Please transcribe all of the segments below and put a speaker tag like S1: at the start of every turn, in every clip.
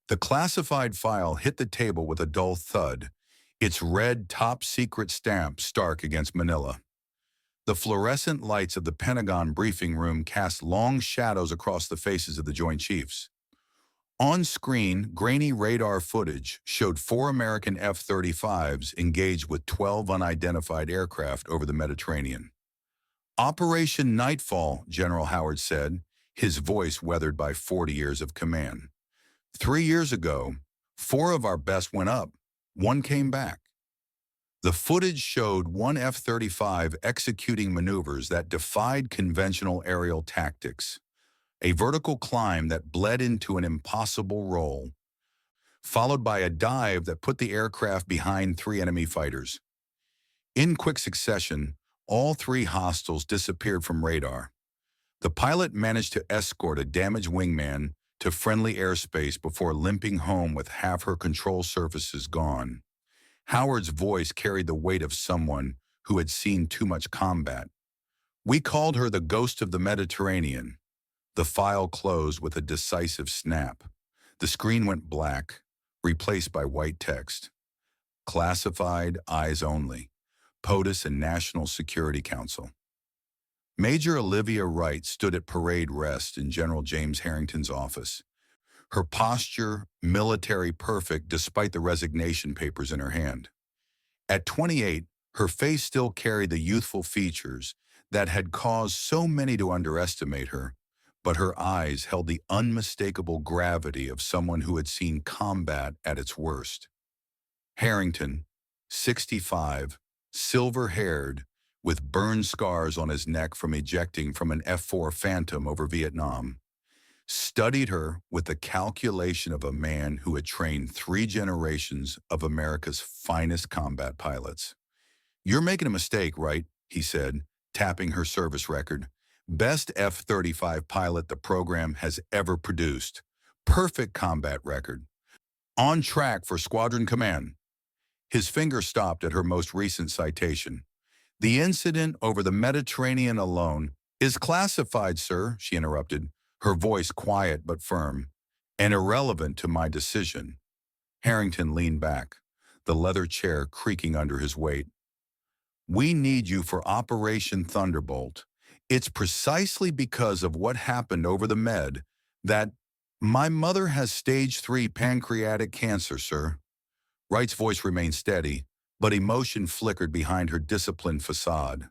S1: The classified file hit the table with a dull thud, its red top-secret stamp stark against Manila. The fluorescent lights of the Pentagon briefing room cast long shadows across the faces of the Joint Chiefs. On screen, grainy radar footage showed 4 American F-35s engaged with 12 unidentified aircraft over the Mediterranean. Operation Nightfall, General Howard said, his voice weathered by 40 years of command. 3 years ago, 4 of our best went up, 1 came back. The footage showed one F-35 executing maneuvers that defied conventional aerial tactics, a vertical climb that bled into an impossible roll, followed by a dive that put the aircraft behind 3 enemy fighters. In quick succession, all 3 hostiles disappeared from radar. The pilot managed to escort a damaged wingman to friendly airspace before limping home with half her control surfaces gone. Howard's voice carried the weight of someone who had seen too much combat. We called her the ghost of the Mediterranean. The file closed with a decisive snap. The screen went black, replaced by white text. Classified, eyes only. POTUS and National Security Council. Major Olivia Wright stood at parade rest in General James Harrington's office. Her posture, military perfect despite the resignation papers in her hand. At 28, her face still carried the youthful features that had caused so many to underestimate her, but her eyes held the unmistakable gravity of someone who had seen combat at its worst. Harrington, 65, silver-haired, with burn scars on his neck from ejecting from an F-4 Phantom over Vietnam, studied her with the calculation of a man who had trained 3 generations of America's finest combat pilots. "You're making a mistake, Wright," he said, tapping her service record. "Best F-35 pilot the program has ever produced. Perfect combat record. On track for squadron command." His finger stopped at her most recent citation. "The incident over the Mediterranean alone is classified, sir," she interrupted, her voice quiet but firm, "and irrelevant to my decision." Harrington leaned back, the leather chair creaking under his weight. "We need you for Operation Thunderbolt. It's precisely because of what happened over the Med that my mother has stage 3 pancreatic cancer, sir." Wright's voice remained steady, but emotion flickered behind her disciplined facade.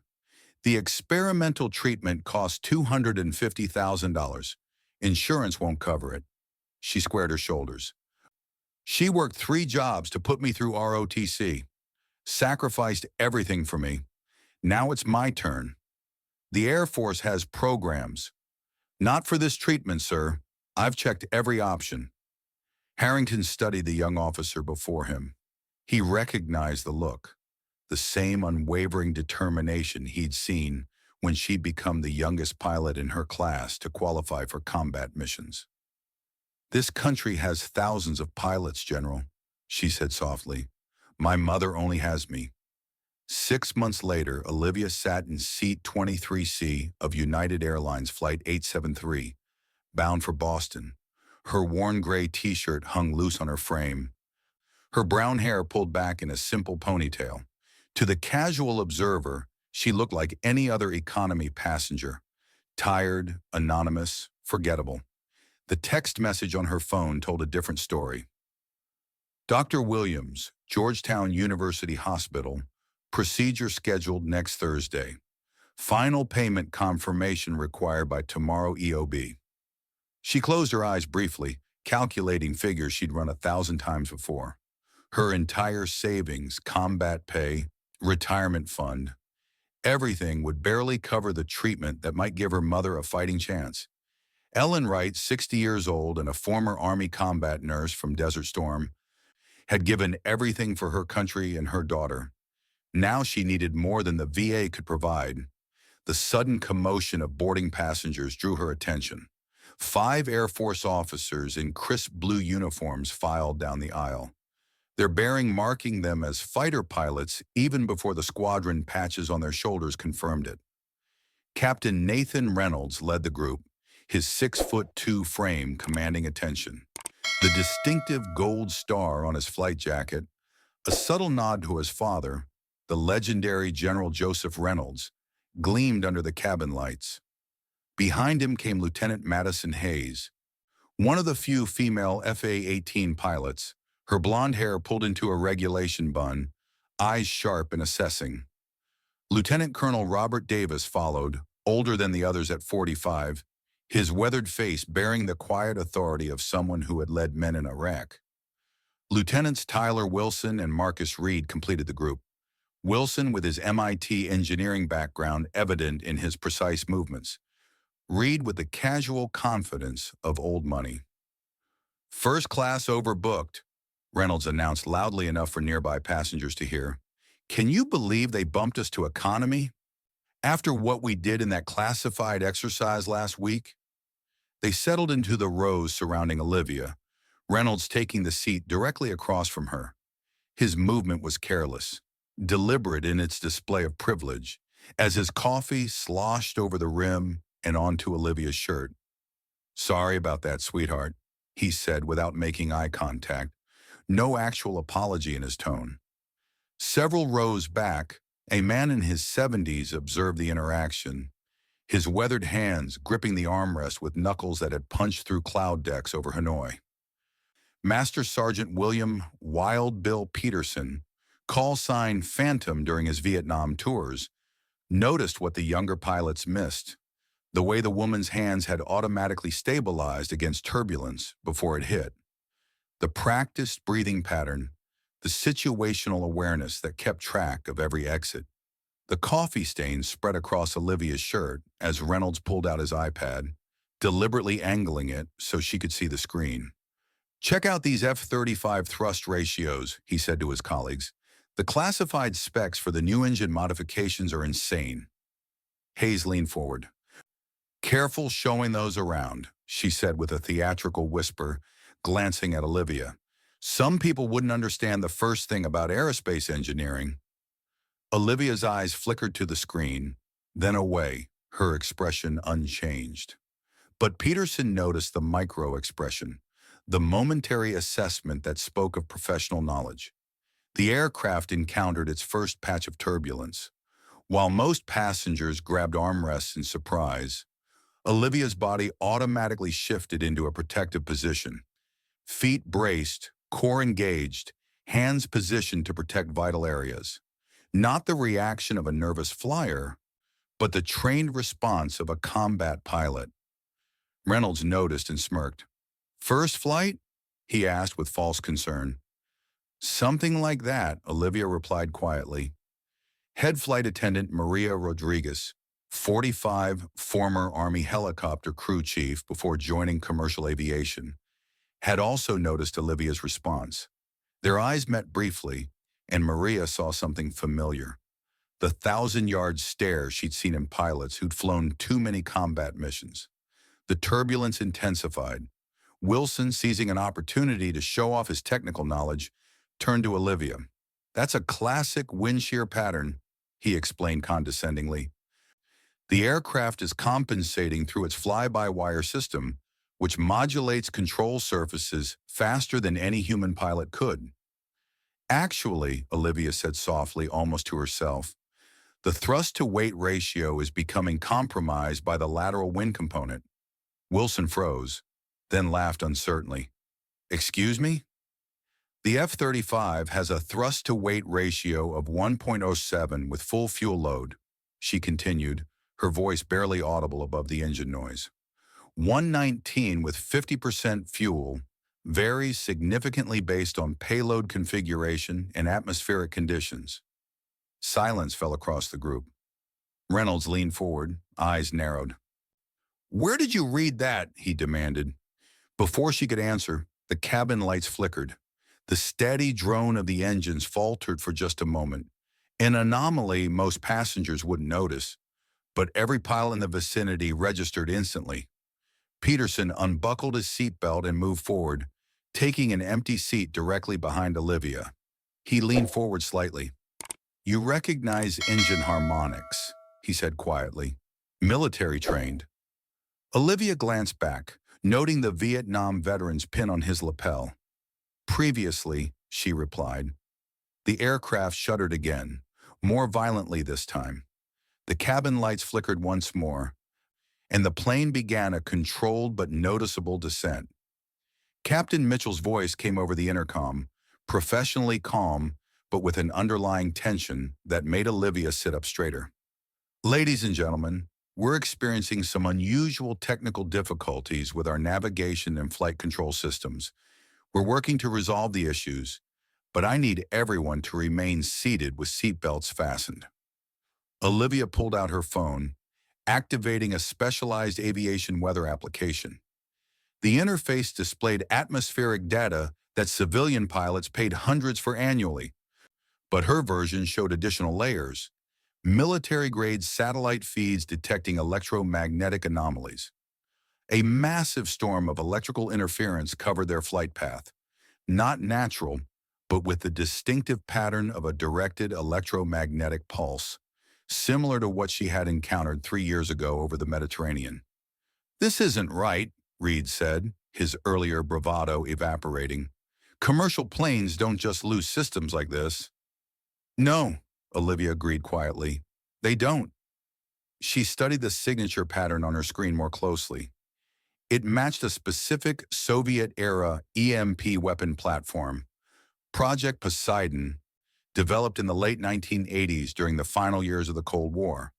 S1: "The experimental treatment cost $250,000. Insurance won't cover it." She squared her shoulders. "She worked 3 jobs to put me through ROTC. Sacrificed everything for me. Now it's my turn. The Air Force has programs. Not for this treatment, sir. I've checked every option." Harrington studied the young officer before him. He recognized the look, the same unwavering determination he'd seen when she'd become the youngest pilot in her class to qualify for combat missions. "This country has thousands of pilots, General," she said softly. "My mother only has me." 6 months later, Olivia sat in seat 23C of United Airlines Flight 873, bound for Boston. Her worn gray t-shirt hung loose on her frame, her brown hair pulled back in a simple ponytail. To the casual observer, she looked like any other economy passenger, tired, anonymous, forgettable. The text message on her phone told a different story. "Dr. Williams, Georgetown University Hospital, procedure scheduled next Thursday. Final payment confirmation required by tomorrow EOB." She closed her eyes briefly, calculating figures she'd run 1,000 times before. Her entire savings, combat pay, retirement fund, everything would barely cover the treatment that might give her mother a fighting chance. Ellen Wright, 60 years old and a former Army combat nurse from Desert Storm, had given everything for her country and her daughter. Now she needed more than the VA could provide. The sudden commotion of boarding passengers drew her attention. 5 Air Force officers in crisp blue uniforms filed down the aisle, their bearing marking them as fighter pilots even before the squadron patches on their shoulders confirmed it. Captain Nathan Reynolds led the group, his 6'2" frame commanding attention. The distinctive gold star on his flight jacket, a subtle nod to his father, the legendary General Joseph Reynolds, gleamed under the cabin lights. Behind him came Lieutenant Madison Hayes, one of the few female FA-18 pilots, her blonde hair pulled into a regulation bun, eyes sharp and assessing. Lieutenant Colonel Robert Davis followed, older than the others at 45, his weathered face bearing the quiet authority of someone who had led men in Iraq. Lieutenants Tyler Wilson and Marcus Reed completed the group, Wilson with his MIT engineering background evident in his precise movements, Reed with the casual confidence of old money. "First class overbooked," Reynolds announced loudly enough for nearby passengers to hear. "Can you believe they bumped us to economy? After what we did in that classified exercise last week?" They settled into the rows surrounding Olivia, Reynolds taking the seat directly across from her. His movement was careless, deliberate in its display of privilege, as his coffee sloshed over the rim and onto Olivia's shirt. "Sorry about that, sweetheart," he said without making eye contact, no actual apology in his tone. Several rows back, a man in his 70s observed the interaction, his weathered hands gripping the armrest with knuckles that had punched through cloud decks over Hanoi. Master Sergeant William Wild Bill Peterson, call sign Phantom during his Vietnam tours, noticed what the younger pilots missed, the way the woman's hands had automatically stabilized against turbulence before it hit. The practiced breathing pattern, the situational awareness that kept track of every exit. The coffee stains spread across Olivia's shirt as Reynolds pulled out his iPad, deliberately angling it so she could see the screen. "Check out these F-35 thrust ratios," he said to his colleagues. "The classified specs for the new engine modifications are insane." Hayes leaned forward. "Careful showing those around," she said with a theatrical whisper, glancing at Olivia. "Some people wouldn't understand the first thing about aerospace engineering." Olivia's eyes flickered to the screen, then away, her expression unchanged. But Peterson noticed the micro-expression, the momentary assessment that spoke of professional knowledge. The aircraft encountered its first patch of turbulence. While most passengers grabbed armrests in surprise, Olivia's body automatically shifted into a protective position. Feet braced, core engaged, hands positioned to protect vital areas. Not the reaction of a nervous flyer, but the trained response of a combat pilot. Reynolds noticed and smirked. "First flight?" he asked with false concern. "Something like that," Olivia replied quietly. Head flight attendant Maria Rodriguez, 45, former Army helicopter crew chief before joining commercial aviation, had also noticed Olivia's response. Their eyes met briefly, and Maria saw something familiar. The 1,000-yard stare she'd seen in pilots who'd flown too many combat missions. The turbulence intensified. Wilson, seizing an opportunity to show off his technical knowledge, turned to Olivia. "That's a classic wind shear pattern," he explained condescendingly. "The aircraft is compensating through its fly-by-wire system, which modulates control surfaces faster than any human pilot could." "Actually," Olivia said softly, almost to herself, "the thrust-to-weight ratio is becoming compromised by the lateral wind component." Wilson froze, then laughed uncertainly. "Excuse me?" "The F-35 has a thrust-to-weight ratio of 1.07 with full fuel load," she continued, her voice barely audible above the engine noise. 119 with 50% fuel varies significantly based on payload configuration and atmospheric conditions. Silence fell across the group. Reynolds leaned forward, eyes narrowed. "Where did you read that?" he demanded. Before she could answer, the cabin lights flickered. The steady drone of the engines faltered for just a moment, an anomaly most passengers wouldn't notice, but every pilot in the vicinity registered instantly. Peterson unbuckled his seatbelt and moved forward, taking an empty seat directly behind Olivia. He leaned forward slightly. "You recognize engine harmonics," he said quietly. "Military trained." Olivia glanced back, noting the Vietnam veteran's pin on his lapel. "Previously," she replied. The aircraft shuddered again, more violently this time. The cabin lights flickered once more, and the plane began a controlled but noticeable descent. Captain Mitchell's voice came over the intercom, professionally calm, but with an underlying tension that made Olivia sit up straighter. "Ladies and gentlemen, we're experiencing some unusual technical difficulties with our navigation and flight control systems. We're working to resolve the issues, but I need everyone to remain seated with seatbelts fastened." Olivia pulled out her phone, activating a specialized aviation weather application. The interface displayed atmospheric data that civilian pilots paid hundreds for annually, but her version showed additional layers: military-grade satellite feeds detecting electromagnetic anomalies. A massive storm of electrical interference covered their flight path, not natural, but with the distinctive pattern of a directed electromagnetic pulse, similar to what she had encountered 3 years ago over the Mediterranean. "This isn't right," Reed said, his earlier bravado evaporating. "Commercial planes don't just lose systems like this." "No," Olivia agreed quietly. "They don't." She studied the signature pattern on her screen more closely. It matched a specific Soviet-era EMP weapon platform, Project Poseidon, developed in the late 1980s during the final years of the Cold War.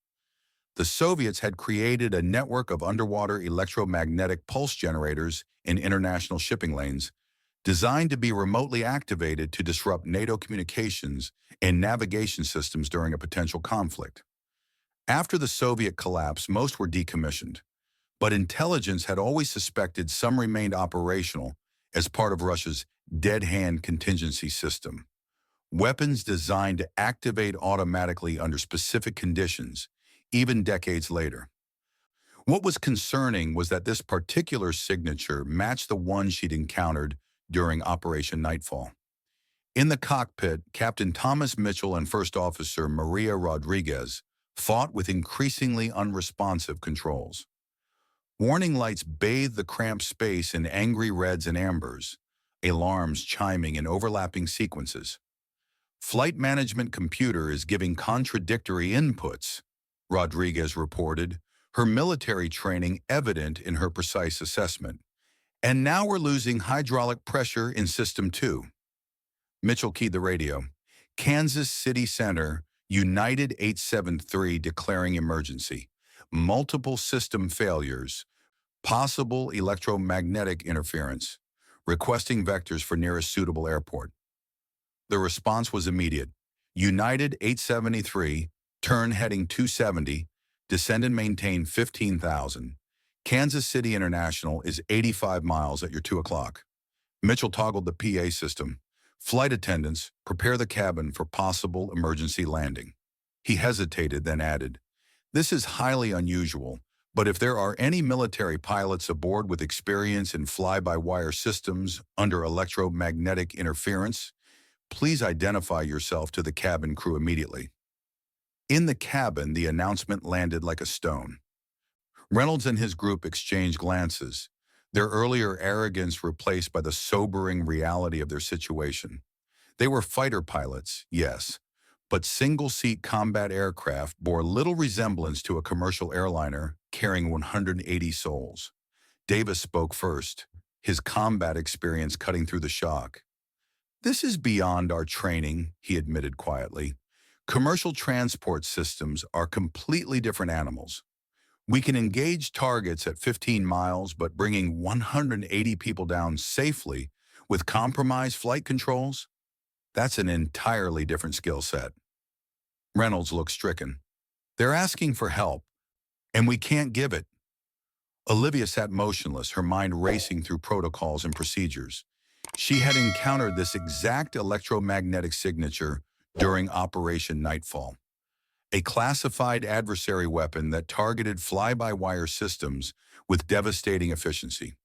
S1: The Soviets had created a network of underwater electromagnetic pulse generators in international shipping lanes, designed to be remotely activated to disrupt NATO communications and navigation systems during a potential conflict. After the Soviet collapse, most were decommissioned, but intelligence had always suspected some remained operational as part of Russia's dead-hand contingency system. Weapons designed to activate automatically under specific conditions, even decades later. What was concerning was that this particular signature matched the one she'd encountered during Operation Nightfall. In the cockpit, Captain Thomas Mitchell and First Officer Maria Rodriguez fought with increasingly unresponsive controls. Warning lights bathed the cramped space in angry reds and ambers, alarms chiming in overlapping sequences. "Flight management computer is giving contradictory inputs," Rodriguez reported, her military training evident in her precise assessment. "And now we're losing hydraulic pressure in System 2. Mitchell keyed the radio. "Kansas City Center, United 873 declaring emergency. Multiple system failures. Possible electromagnetic interference. Requesting vectors for nearest suitable airport." The response was immediate. "United 873, turn heading 270, descend and maintain 15,000. Kansas City International is 85 miles at your 2 o'clock. Mitchell toggled the PA system. "Flight attendants, prepare the cabin for possible emergency landing." He hesitated, then added, "This is highly unusual, but if there are any military pilots aboard with experience in fly-by-wire systems under electromagnetic interference, please identify yourself to the cabin crew immediately." In the cabin, the announcement landed like a stone. Reynolds and his group exchanged glances, their earlier arrogance replaced by the sobering reality of their situation. They were fighter pilots, yes, but single-seat combat aircraft bore little resemblance to a commercial airliner carrying 180 souls. Davis spoke first, his combat experience cutting through the shock. "This is beyond our training," he admitted quietly. "Commercial transport systems are completely different animals. We can engage targets at 15 miles, but bringing 180 people down safely with compromised flight controls? That's an entirely different skill set." Reynolds looked stricken. "They're asking for help, and we can't give it." Olivia sat motionless, her mind racing through protocols and procedures. She had encountered this exact electromagnetic signature during Operation Nightfall, a classified adversary weapon that targeted fly-by-wire systems with devastating efficiency.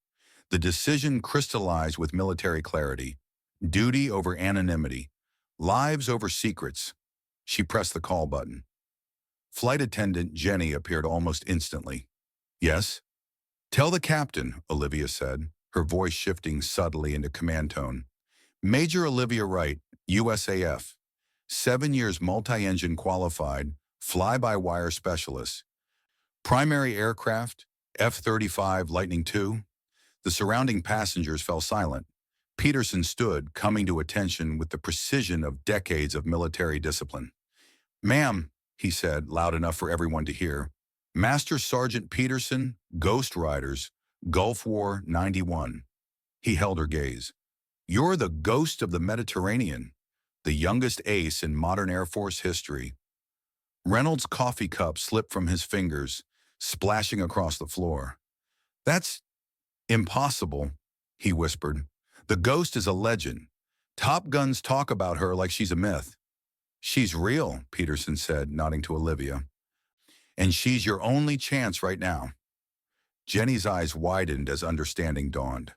S1: The decision crystallized with military clarity: duty over anonymity, lives over secrets. She pressed the call button. Flight attendant Jenny appeared almost instantly. "Yes?" Tell the captain, Olivia said, her voice shifting subtly into command tone. Major Olivia Wright, USAF. 7 years multi-engine qualified, fly-by-wire specialist. Primary aircraft, F-35 Lightning II. The surrounding passengers fell silent. Peterson stood, coming to attention with the precision of decades of military discipline. Ma'am, he said, loud enough for everyone to hear. Master Sergeant Peterson, Ghost Riders, Gulf War 91. He held her gaze. You're the ghost of the Mediterranean, the youngest ace in modern Air Force history. Reynolds' coffee cup slipped from his fingers, splashing across the floor. That's impossible, he whispered. The ghost is a legend. Top Guns talk about her like she's a myth. She's real, Peterson said, nodding to Olivia. And she's your only chance right now. Jenny's eyes widened as understanding dawned.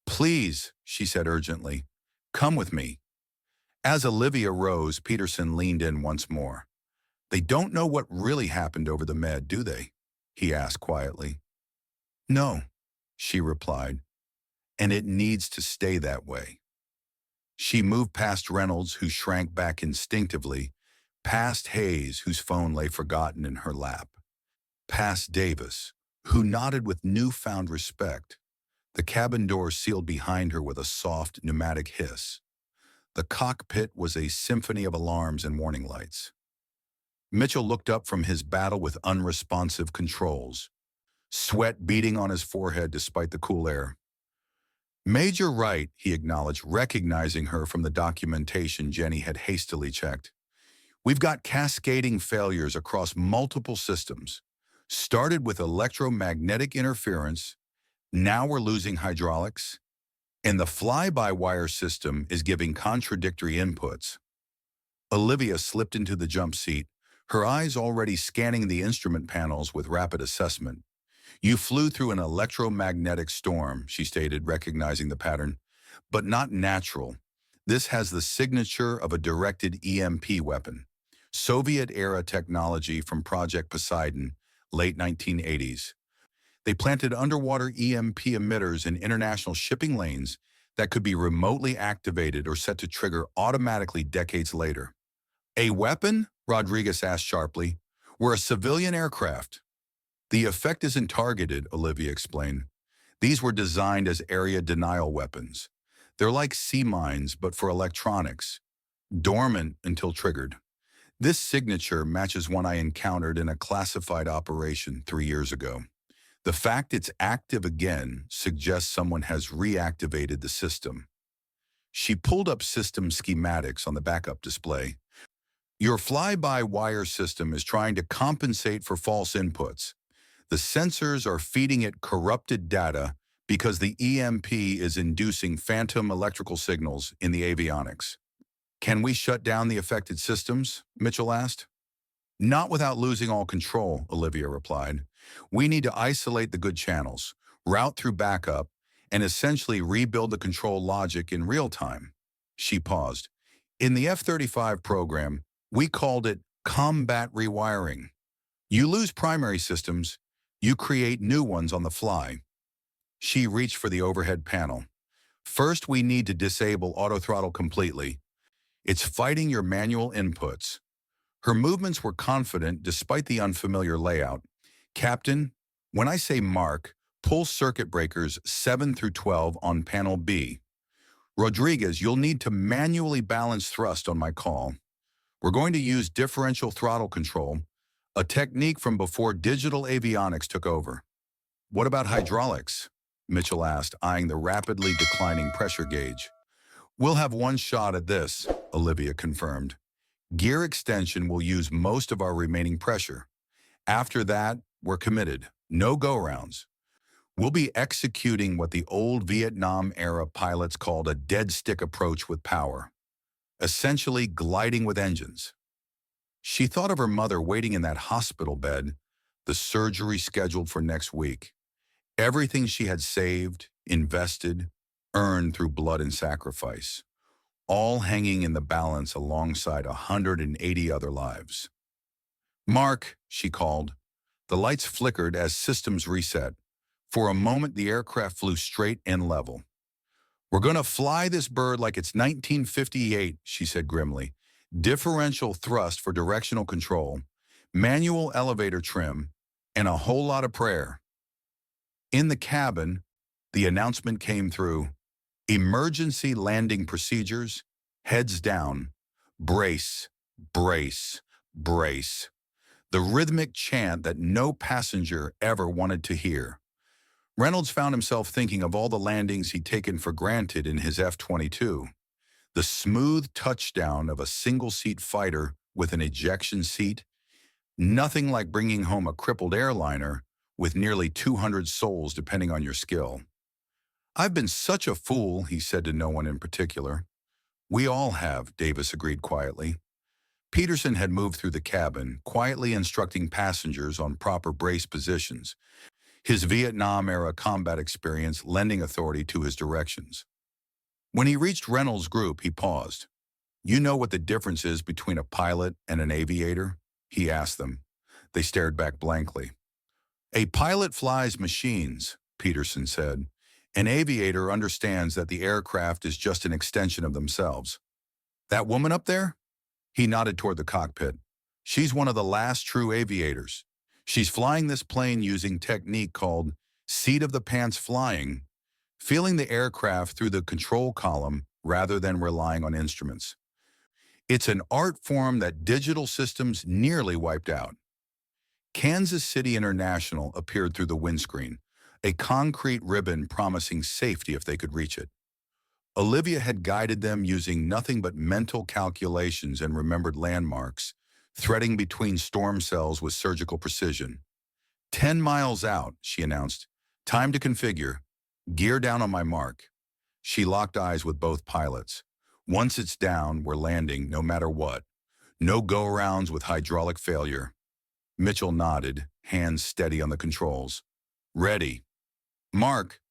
S1: Please, she said urgently, come with me. As Olivia rose, Peterson leaned in once more. They don't know what really happened over the Med, do they? He asked quietly. No, she replied, and it needs to stay that way. She moved past Reynolds, who shrank back instinctively, past Hayes, whose phone lay forgotten in her lap, past Davis, who nodded with newfound respect. The cabin door sealed behind her with a soft, pneumatic hiss. The cockpit was a symphony of alarms and warning lights. Mitchell looked up from his battle with unresponsive controls, sweat beading on his forehead despite the cool air. Major Wright, he acknowledged, recognizing her from the documentation Jenny had hastily checked. We've got cascading failures across multiple systems. Started with electromagnetic interference, now we're losing hydraulics, and the fly-by-wire system is giving contradictory inputs. Olivia slipped into the jump seat, her eyes already scanning the instrument panels with rapid assessment. You flew through an electromagnetic storm, she stated, recognizing the pattern, but not natural. This has the signature of a directed EMP weapon. Soviet-era technology from Project Poseidon, late 1980s. They planted underwater EMP emitters in international shipping lanes that could be remotely activated or set to trigger automatically decades later. A weapon? Rodriguez asked sharply. We're a civilian aircraft. The effect isn't targeted, Olivia explained. These were designed as area denial weapons. They're like sea mines, but for electronics, dormant until triggered. This signature matches one I encountered in a classified operation 3 years ago. The fact it's active again suggests someone has reactivated the system. She pulled up system schematics on the backup display. Your fly-by-wire system is trying to compensate for false inputs. The sensors are feeding it corrupted data because the EMP is inducing phantom electrical signals in the avionics. Can we shut down the affected systems? Mitchell asked. Not without losing all control, Olivia replied. We need to isolate the good channels, route through backup, and essentially rebuild the control logic in real time. She paused. In the F-35 program, we called it combat rewiring. You lose primary systems, you create new ones on the fly. She reached for the overhead panel. First, we need to disable autothrottle completely. It's fighting your manual inputs. Her movements were confident despite the unfamiliar layout. Captain, when I say mark, pull circuit breakers 7 through 12 on panel B. Rodriguez, you'll need to manually balance thrust on my call. We're going to use differential throttle control, a technique from before digital avionics took over. What about hydraulics? Mitchell asked, eyeing the rapidly declining pressure gauge. We'll have one shot at this, Olivia confirmed. Gear extension will use most of our remaining pressure. After that, we're committed. No go-rounds. We'll be executing what the old Vietnam-era pilots called a dead stick approach with power, essentially gliding with engines. She thought of her mother waiting in that hospital bed, the surgery scheduled for next week. Everything she had saved, invested, earned through blood and sacrifice, all hanging in the balance alongside 180 other lives. Mark, she called. The lights flickered as systems reset. For a moment, the aircraft flew straight and level. "We're going to fly this bird like it's 1958, she said grimly. "Differential thrust for directional control, manual elevator trim, and a whole lot of prayer." In the cabin, the announcement came through: "Emergency landing procedures, heads down, brace, brace, brace." The rhythmic chant that no passenger ever wanted to hear. Reynolds found himself thinking of all the landings he'd taken for granted in his F-22. The smooth touchdown of a single-seat fighter with an ejection seat. Nothing like bringing home a crippled airliner with nearly 200 souls depending on your skill. "I've been such a fool," he said to no one in particular. "We all have," Davis agreed quietly. Peterson had moved through the cabin, quietly instructing passengers on proper brace positions, his Vietnam-era combat experience lending authority to his directions. When he reached Reynolds' group, he paused. "You know what the difference is between a pilot and an aviator?" he asked them. They stared back blankly. "A pilot flies machines," Peterson said. "An aviator understands that the aircraft is just an extension of themselves." "That woman up there?" He nodded toward the cockpit. "She's one of the last true aviators. She's flying this plane using technique called seat-of-the-pants flying, feeling the aircraft through the control column rather than relying on instruments. It's an art form that digital systems nearly wiped out." Kansas City International appeared through the windscreen, a concrete ribbon promising safety if they could reach it. Olivia had guided them using nothing but mental calculations and remembered landmarks, threading between storm cells with surgical precision. 10 miles out," she announced. "Time to configure. Gear down on my mark." She locked eyes with both pilots. "Once it's down, we're landing no matter what. No go-arounds with hydraulic failure." Mitchell nodded, hands steady on the controls. "Ready. Mark."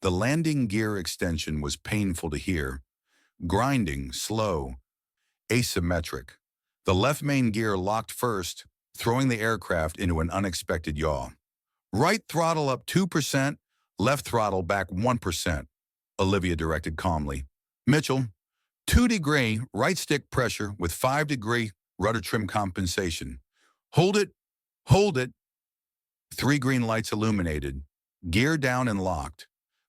S1: The landing gear extension was painful to hear. Grinding, slow, asymmetric. The left main gear locked first, throwing the aircraft into an unexpected yaw. "Right throttle up 2%, left throttle back 1%, Olivia directed calmly. "Mitchell, 2-degree right stick pressure with 5-degree rudder trim compensation. Hold it, hold it." 3 green lights illuminated, gear down and locked.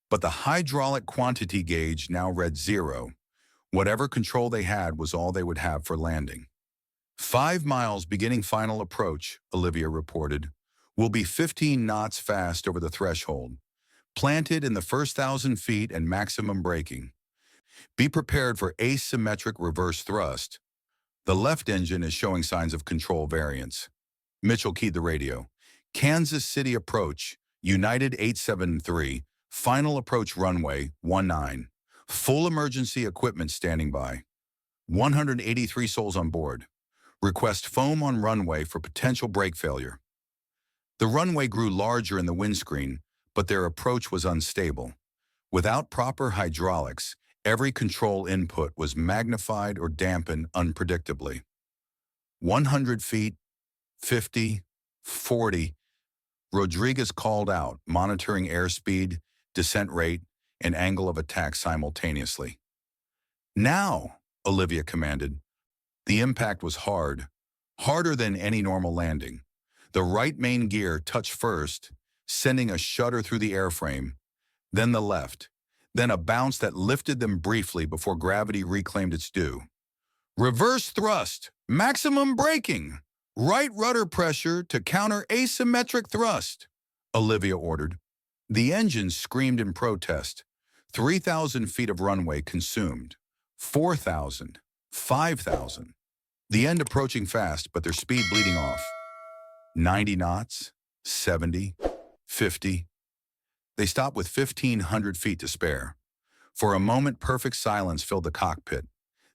S1: But the hydraulic quantity gauge now read 0. Whatever control they had was all they would have for landing. 5 miles beginning final approach, Olivia reported. "Will be 15 knots fast over the threshold. Planted in the first 1,000 feet and maximum braking. Be prepared for asymmetric reverse thrust. The left engine is showing signs of control variance." Mitchell keyed the radio. "Kansas City approach, United 873, final approach runway 19. Full emergency equipment standing by. 183 souls on board. Request foam on runway for potential brake failure." The runway grew larger in the windscreen, but their approach was unstable. Without proper hydraulics, every control input was magnified or dampened unpredictably. 100 feet, 50, 40. Rodriguez called out, monitoring airspeed, descent rate, and angle of attack simultaneously. "Now," Olivia commanded. The impact was hard, harder than any normal landing. The right main gear touched first, sending a shudder through the airframe, then the left, then a bounce that lifted them briefly before gravity reclaimed its due. "Reverse thrust, maximum braking, right rudder pressure to counter asymmetric thrust," Olivia ordered. The engines screamed in protest. 3,000 feet of runway consumed. 4,000. 5,000. The end approaching fast, but their speed bleeding off. 90 knots. 70. 50. They stopped with 1,500 feet to spare. For a moment, perfect silence filled the cockpit.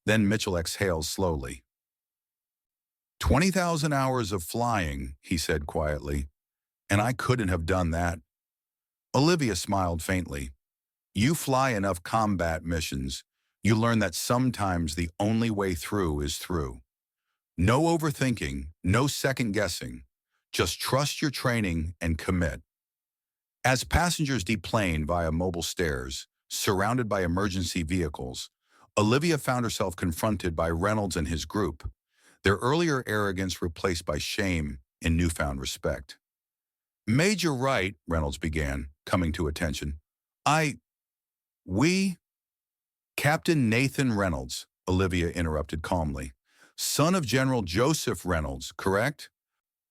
S1: Then Mitchell exhaled slowly. 20,000 hours of flying, he said quietly. "And I couldn't have done that." Olivia smiled faintly. "You fly enough combat missions, you learn that sometimes the only way through is through. No overthinking, no second guessing. Just trust your training and commit." As passengers deplaned via mobile stairs, surrounded by emergency vehicles, Olivia found herself confronted by Reynolds and his group, their earlier arrogance replaced by shame and newfound respect. Major Wright, Reynolds began, coming to attention. We, Captain Nathan Reynolds, Olivia interrupted calmly. Son of General Joseph Reynolds, correct?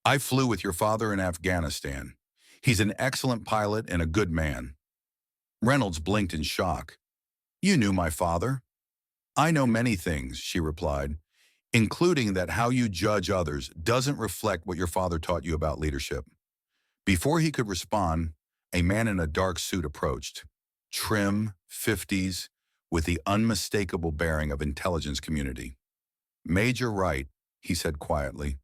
S1: I flew with your father in Afghanistan. He's an excellent pilot and a good man. Reynolds blinked in shock. You knew my father? I know many things, she replied, including that how you judge others doesn't reflect what your father taught you about leadership. Before he could respond, a man in a dark suit approached, trim, 50s, with the unmistakable bearing of intelligence community. Major Wright, he said quietly.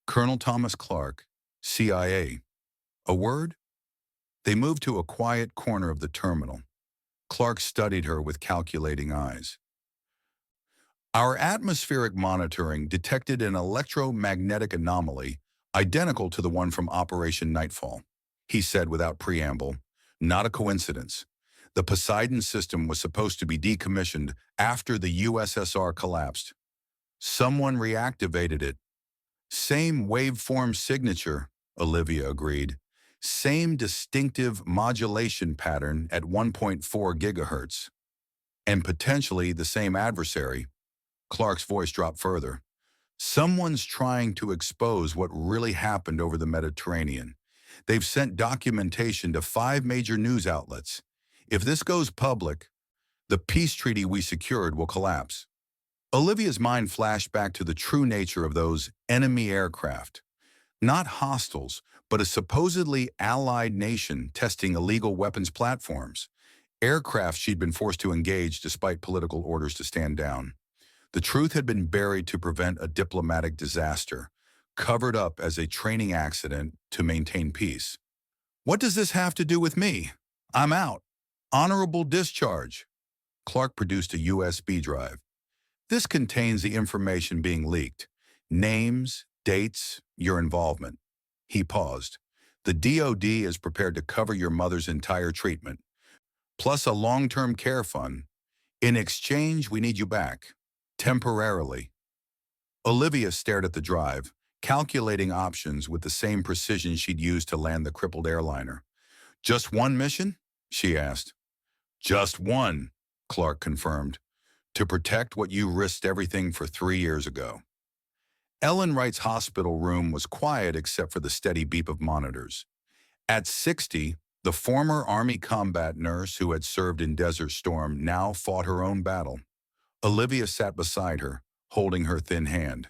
S1: Colonel Thomas Clark, CIA. A word? They moved to a quiet corner of the terminal. Clark studied her with calculating eyes. Our atmospheric monitoring detected an electromagnetic anomaly identical to the one from Operation Nightfall, he said without preamble. Not a coincidence. The Poseidon system was supposed to be decommissioned after the USSR collapsed. Someone reactivated it. Same waveform signature, Olivia agreed. Same distinctive modulation pattern at 1.4 gigahertz. And potentially the same adversary. Clark's voice dropped further. Someone's trying to expose what really happened over the Mediterranean. They've sent documentation to 5 major news outlets. If this goes public, the peace treaty we secured will collapse. Olivia's mind flashed back to the true nature of those enemy aircraft. Not hostiles, but a supposedly allied nation testing illegal weapons platforms. Aircraft she'd been forced to engage despite political orders to stand down. The truth had been buried to prevent a diplomatic disaster, covered up as a training accident to maintain peace. What does this have to do with me? I'm out. Honorable discharge. Clark produced a USB drive. This contains the information being leaked. Names, dates, your involvement. He paused. The DoD is prepared to cover your mother's entire treatment, plus a long-term care fund. In exchange, we need you back. Temporarily. Olivia stared at the drive, calculating options with the same precision she'd used to land the crippled airliner. Just one mission? She asked. Just one, Clark confirmed. To protect what you risked everything for 3 years ago. Ellen Wright's hospital room was quiet except for the steady beep of monitors. At 60, the former Army combat nurse who had served in Desert Storm now fought her own battle. Olivia sat beside her, holding her thin hand.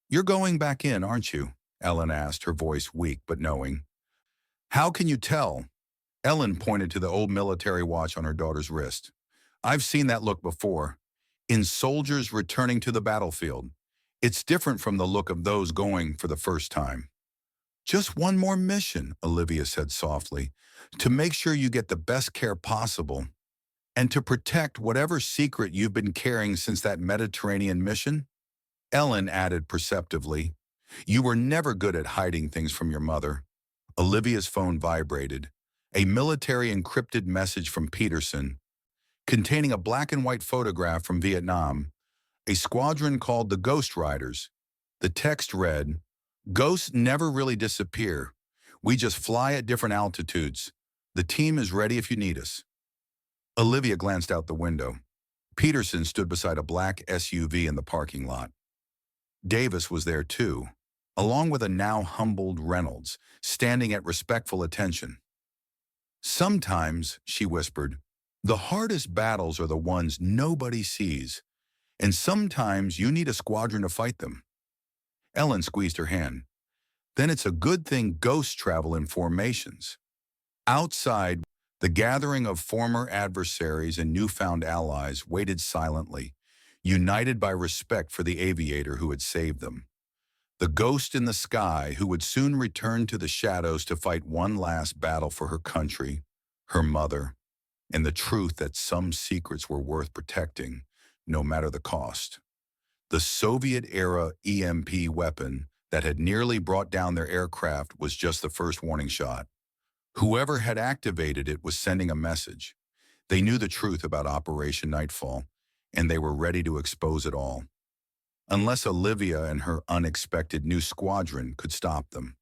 S1: You're going back in, aren't you? Ellen asked, her voice weak but knowing. How can you tell? Ellen pointed to the old military watch on her daughter's wrist. I've seen that look before. In soldiers returning to the battlefield. It's different from the look of those going for the first time. Just one more mission, Olivia said softly, to make sure you get the best care possible, and to protect whatever secret you've been carrying since that Mediterranean mission. Ellen added perceptively, you were never good at hiding things from your mother. Olivia's phone vibrated. A military encrypted message from Peterson, containing a black and white photograph from Vietnam, a squadron called the Ghost Riders. The text read, Ghosts never really disappear. We just fly at different altitudes. The team is ready if you need us. Olivia glanced out the window. Peterson stood beside a black SUV in the parking lot. Davis was there too, along with a now humbled Reynolds, standing at respectful attention. Sometimes, she whispered, the hardest battles are the ones nobody sees, and sometimes you need a squadron to fight them. Ellen squeezed her hand. Then it's a good thing ghosts travel in formations. Outside, the gathering of former adversaries and newfound allies waited silently, united by respect for the aviator who had saved them. The ghost in the sky who would soon return to the shadows to fight one last battle for her country, her mother, and the truth that some secrets were worth protecting, no matter the cost. The Soviet-era EMP weapon that had nearly brought down their aircraft was just the first warning shot. Whoever had activated it was sending a message. They knew the truth about Operation Nightfall, and they were ready to expose it all. Unless Olivia and her unexpected new squadron could stop them.